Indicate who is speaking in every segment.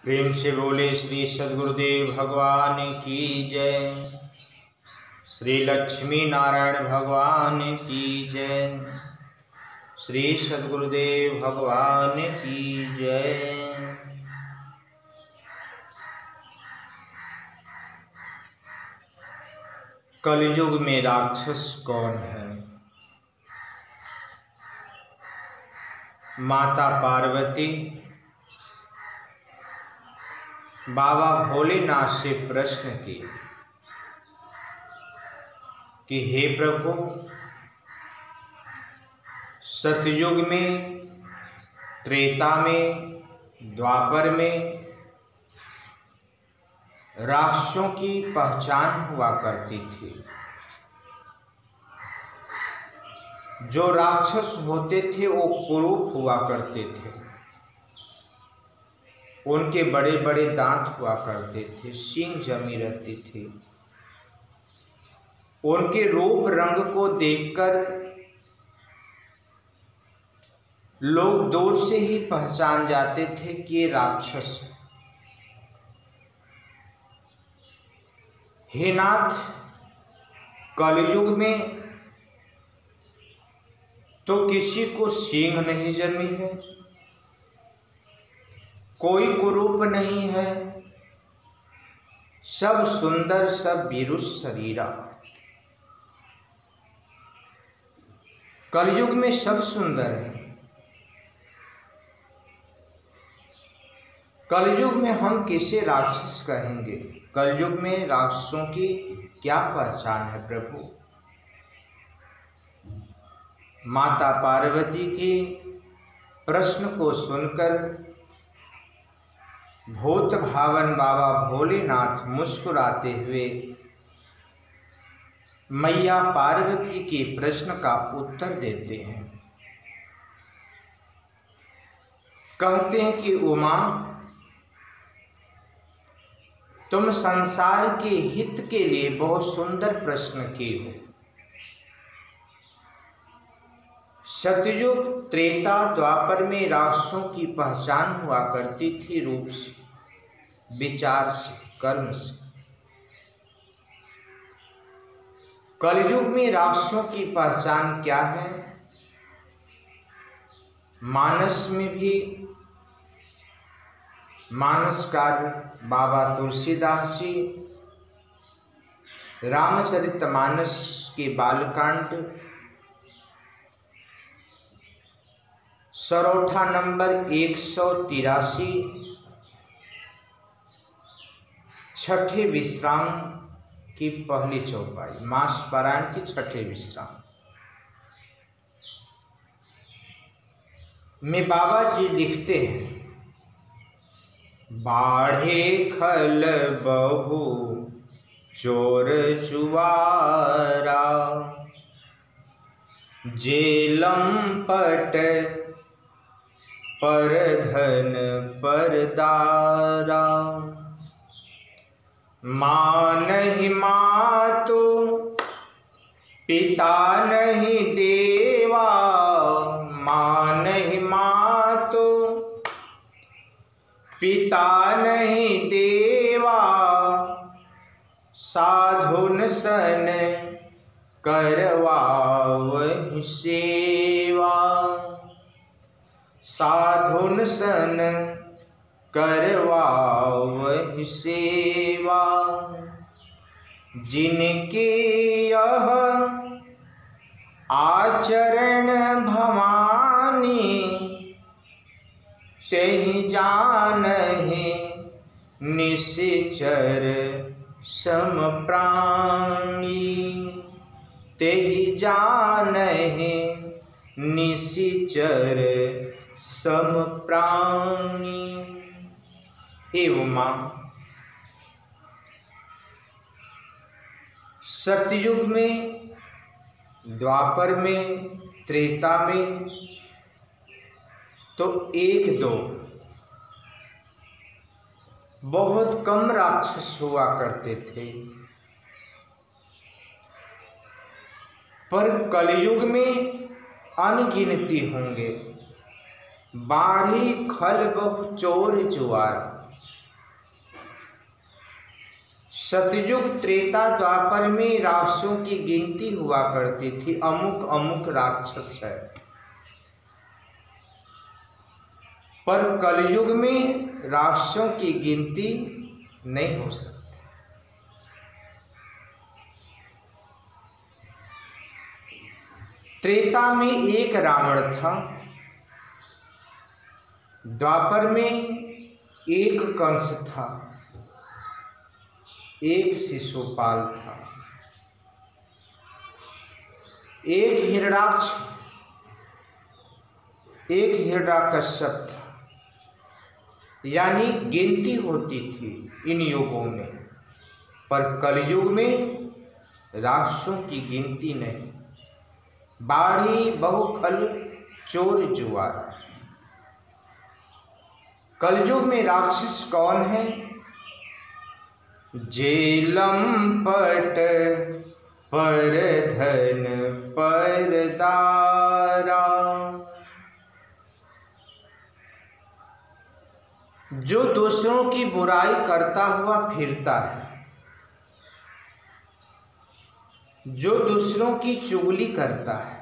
Speaker 1: प्रेम से बोले श्री सद्गुरुदेव भगवान की जय। श्री लक्ष्मी नारायण भगवान की जय। श्री सद्गुरुदेव भगवान की जय। कलयुग में राक्षस कौन है? माता पार्वती बाबा भोलेनाथ से प्रश्न किए कि हे प्रभु, सतयुग में, त्रेता में, द्वापर में राक्षसों की पहचान हुआ करती थी। जो राक्षस होते थे वो कुरूप हुआ करते थे। उनके बड़े बड़े दांत हुआ करते थे, सींग जमी रहती थी। उनके रूप रंग को देखकर लोग दूर से ही पहचान जाते थे कि ये राक्षस है। हे नाथ, कलयुग में तो किसी को सींग नहीं जमी है, कोई कुरूप नहीं है, सब सुंदर, सब वीरुष शरीरा। कलयुग में सब सुंदर है। कलयुग में हम किसे राक्षस कहेंगे? कलयुग में राक्षसों की क्या पहचान है प्रभु? माता पार्वती के प्रश्न को सुनकर भूत भावन बाबा भोलेनाथ मुस्कुराते हुए मैया पार्वती के प्रश्न का उत्तर देते हैं। कहते हैं कि उमा, तुम संसार के हित के लिए बहुत सुंदर प्रश्न की हो। सतयुग, त्रेता, द्वापर में राक्षसों की पहचान हुआ करती थी रूप से, विचार से, कर्म से। कलयुग में राक्षसों की पहचान क्या है? मानस में भी मानसकार बाबा तुलसीदास जी रामचरितमानस के बालकांड सरोठा नंबर 183, छठे विश्राम की पहली चौपाई, मास पारायण की छठे विश्राम में बाबा जी लिखते हैं, बाढ़े खल बहु चोर चुवारा, जेलम पट पर धन परदारा, माँ नहीं मातो पिता नहीं देवा, माँ नहीं मातो पिता नहीं देवा, साधुन सन करवावहि सेवा, साधुन सन करवावहि सेवा, जिनके यह आचरण भवानी, तेहि जानहि निश्चर सम प्राणी, तेहि जानहि निश्चर सम प्राणी। हे उमा, सतयुग में, द्वापर में, त्रेता में तो एक दो बहुत कम राक्षस हुआ करते थे, पर कलयुग में अनगिनती होंगे। बाढ़ी खल बहु चोर जुआर, सतयुग त्रेता द्वापर में राक्षसों की गिनती हुआ करती थी, अमुक अमुक राक्षस है। पर कलयुग में राक्षसों की गिनती नहीं हो सकती। त्रेता में एक रावण था, द्वापर में एक कंस था, एक शिशुपाल था, एक हिरण्याक्ष, एक हिरण्यकश्यप था। यानी गिनती होती थी इन युगों में, पर कलयुग में राक्षसों की गिनती नहीं। बाढ़ी बहुखल चोर जुआर। कलयुग में राक्षस कौन है? जेलम पट पर धन पर दारा। जो दूसरों की बुराई करता हुआ फिरता है, जो दूसरों की चुगली करता है,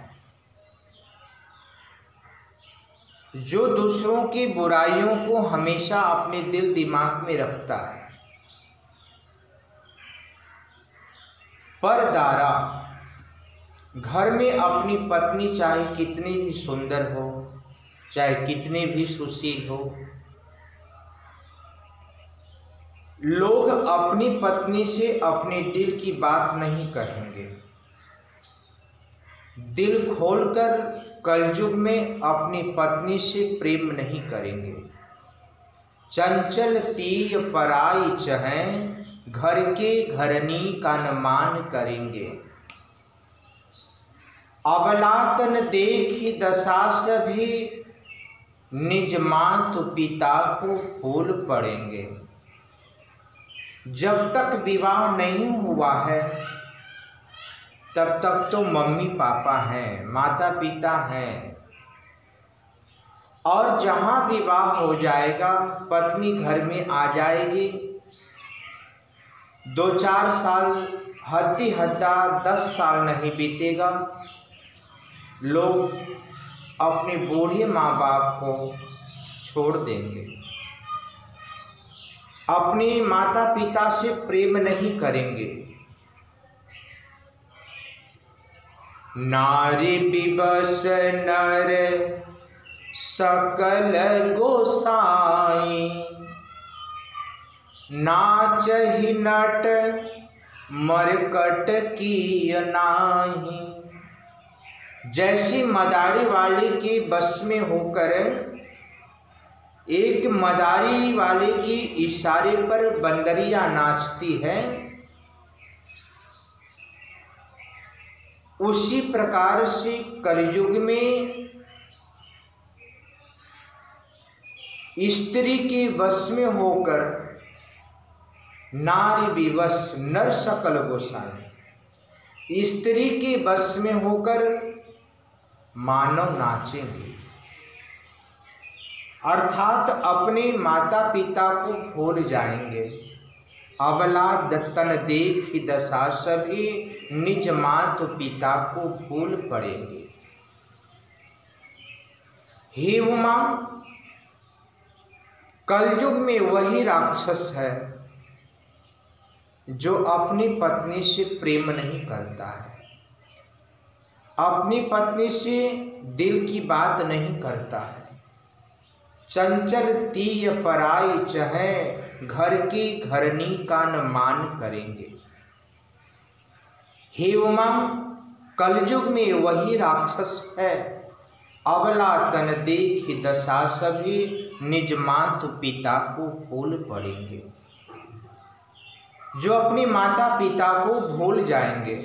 Speaker 1: जो दूसरों की बुराइयों को हमेशा अपने दिल दिमाग में रखता है। परदारा, घर में अपनी पत्नी चाहे कितनी भी सुंदर हो, चाहे कितनी भी सुशील हो, लोग अपनी पत्नी से अपने दिल की बात नहीं कहेंगे। दिल खोलकर कलयुग में अपनी पत्नी से प्रेम नहीं करेंगे। चंचल तीय पराई चहें, घर के घरनी का न मान करेंगे। अबलातन देखी दशा सभी, निज मात पिता को भूल पड़ेंगे। जब तक विवाह नहीं हुआ है तब तक तो मम्मी पापा हैं, माता पिता हैं, और जहां विवाह हो जाएगा पत्नी घर में आ जाएगी, 2-4 साल हद्दी हद्दा 10 साल नहीं बीतेगा, लोग अपने बूढ़े माँ बाप को छोड़ देंगे, अपने माता पिता से प्रेम नहीं करेंगे। नारी विवश नर सकल गोसाई, नाचहि नट मरकट की नाही। जैसी मदारी वाले के बस में होकर एक मदारी वाले के इशारे पर बंदरिया नाचती है, उसी प्रकार से कलयुग में स्त्री के वश में होकर नारी विवश नर सकल गोसाई, स्त्री के वश में होकर मानव नाचेंगे, अर्थात अपने माता पिता को भूल जाएंगे। अबला तन देखी दशा सभी, निज मात पिता को भूल पड़ेंगे। हे उमा, कलयुग में वही राक्षस है जो अपनी पत्नी से प्रेम नहीं करता है, अपनी पत्नी से दिल की बात नहीं करता है। चंचल तीय पराई चहें, घर की घरनी का न मान करेंगे। हे उमा, कलयुग में वही राक्षस है, अबला तन देखी दशा सभी, निज मात पिता को भूल पड़ेंगे। जो अपने माता पिता को भूल जाएंगे,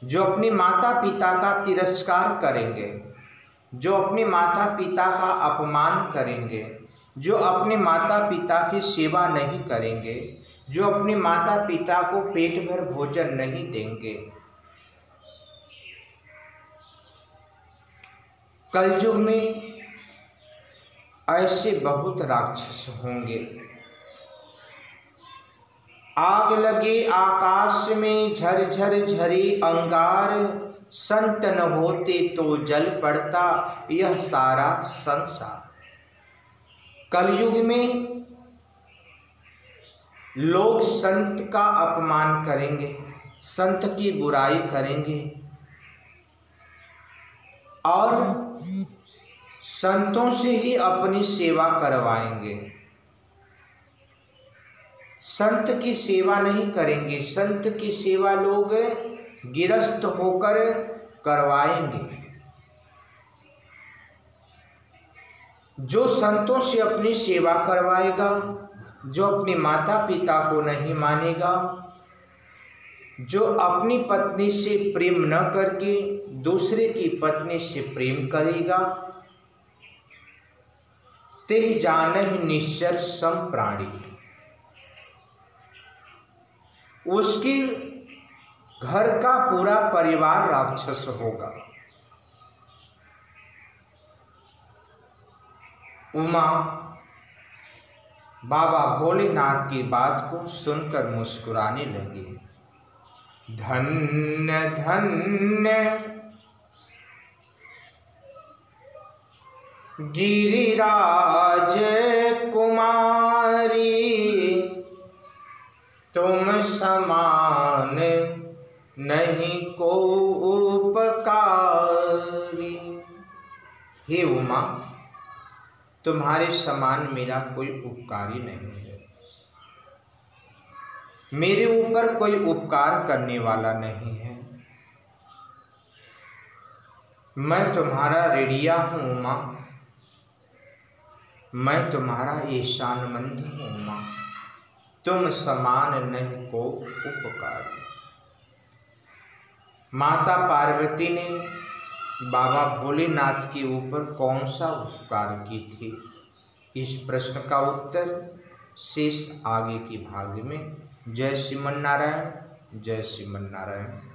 Speaker 1: जो अपने माता पिता का तिरस्कार करेंगे, जो अपने माता पिता का अपमान करेंगे, जो अपने माता पिता की सेवा नहीं करेंगे, जो अपने माता पिता को पेट भर भोजन नहीं देंगे, कलयुग में ऐसे बहुत राक्षस होंगे। आग लगे आकाश में झरझर झरे अंगार, संत न होते तो जल पड़ता यह सारा संसार। कलयुग में लोग संत का अपमान करेंगे, संत की बुराई करेंगे और संतों से ही अपनी सेवा करवाएंगे। संत की सेवा नहीं करेंगे, संत की सेवा लोग गिरस्त होकर करवाएंगे। जो संतों से अपनी सेवा करवाएगा, जो अपने माता पिता को नहीं मानेगा, जो अपनी पत्नी से प्रेम न करके दूसरे की पत्नी से प्रेम करेगा, तेह जानहि निश्चर सम प्राणी, उसकी घर का पूरा परिवार राक्षस होगा। उमा बाबा भोलेनाथ की बात को सुनकर मुस्कुराने लगे। धन्य धन्य गिरिराज कुमारी, तुम समान नहीं को उपकारी। हे उमा, तुम्हारे समान मेरा कोई उपकारी नहीं है, मेरे ऊपर कोई उपकार करने वाला नहीं है। मैं तुम्हारा ऋणिया हूँ उमा, मैं तुम्हारा ईशानमंद हूँ उमा, तुम समान नहीं को उपकारी। माता पार्वती ने बाबा भोलेनाथ के ऊपर कौन सा उपकार की थी? इस प्रश्न का उत्तर शेष आगे की भाग में। जय श्रीमन नारायण, जय श्रीमन नारायण।